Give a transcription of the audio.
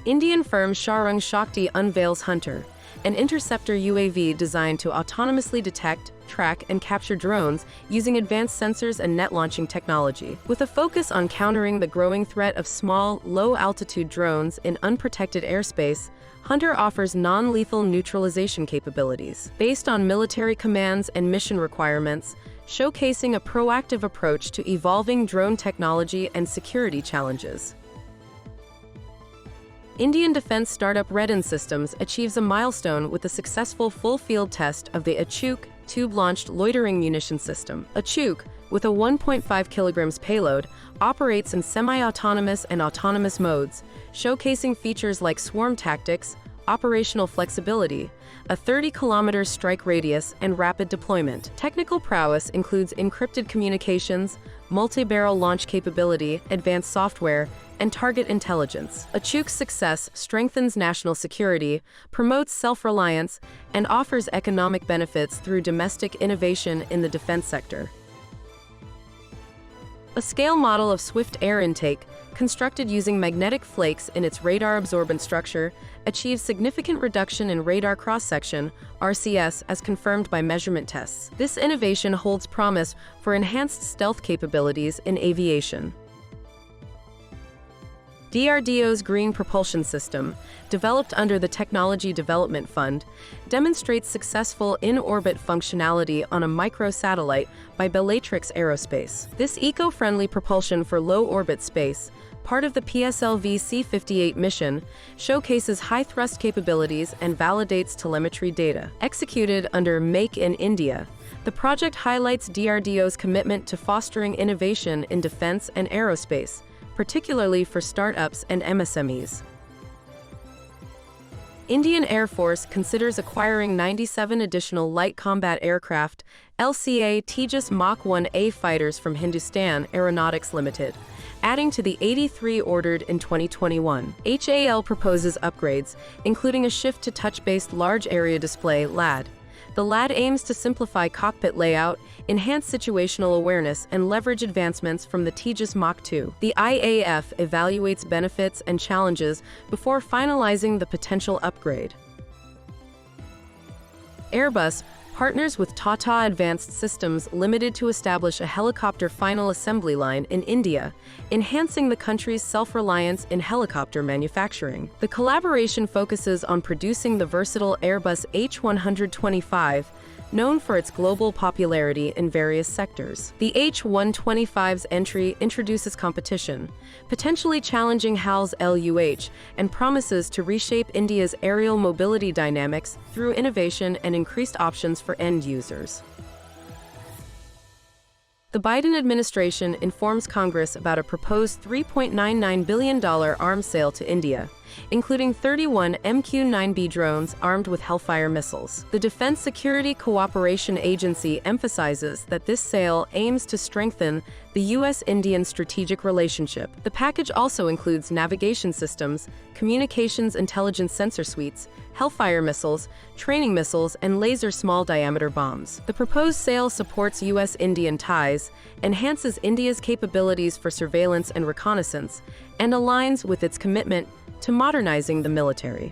Indian firm SHARANG SHAKTI unveils hantR, an interceptor UAV designed to autonomously detect, track, and capture drones using advanced sensors and net launching technology. With a focus on countering the growing threat of small, low-altitude drones in unprotected airspace, hantR offers non-lethal neutralization capabilities based on military commands and mission requirements, showcasing a proactive approach to evolving drone technology and security challenges. Indian defense startup Redon Systems achieves a milestone with the successful full-field test of the Achuk tube-launched loitering munition system. Achuk, with a 1.5 kilograms payload, operates in semi-autonomous and autonomous modes, showcasing features like swarm tactics, operational flexibility, a 30-kilometer strike radius, and rapid deployment. Technical prowess includes encrypted communications, multi-barrel launch capability, advanced software, and target intelligence. Achuk's success strengthens national security, promotes self-reliance, and offers economic benefits through domestic innovation in the defense sector. A scale model of SWIFT Air Intake, constructed using magnetic flakes in its radar absorbent structure, achieves significant reduction in radar cross-section, RCS, as confirmed by measurement tests. This innovation holds promise for enhanced stealth capabilities in aviation. DRDO's Green Propulsion System, developed under the Technology Development Fund, demonstrates successful in-orbit functionality on a microsatellite by Bellatrix Aerospace. This eco-friendly propulsion for low-orbit space, part of the PSLV C-58 mission, showcases high-thrust capabilities and validates telemetry data. Executed under Make in India, the project highlights DRDO's commitment to fostering innovation in defense and aerospace, particularly for startups and MSMEs. Indian Air Force considers acquiring 97 additional light combat aircraft LCA Tejas Mach 1A fighters from Hindustan Aeronautics Limited, adding to the 83 ordered in 2021. HAL proposes upgrades, including a shift to touch-based large area display LAD. The LAD aims to simplify cockpit layout, enhance situational awareness, and leverage advancements from the Tejas Mach 2. The IAF evaluates benefits and challenges before finalizing the potential upgrade. Airbus partners with Tata Advanced Systems Limited to establish a helicopter final assembly line in India, enhancing the country's self-reliance in helicopter manufacturing. The collaboration focuses on producing the versatile Airbus H125, known for its global popularity in various sectors. The H125's entry introduces competition, potentially challenging HAL's LUH, and promises to reshape India's aerial mobility dynamics through innovation and increased options for end users. The Biden administration informs Congress about a proposed $3.99 billion arms sale to India, including 31 MQ-9B drones armed with Hellfire missiles. The Defense Security Cooperation Agency emphasizes that this sale aims to strengthen the U.S.-Indian strategic relationship. The package also includes navigation systems, communications intelligence sensor suites, Hellfire missiles, training missiles, and laser small-diameter bombs. The proposed sale supports U.S.-Indian ties, enhances India's capabilities for surveillance and reconnaissance, and aligns with its commitment to modernizing the military.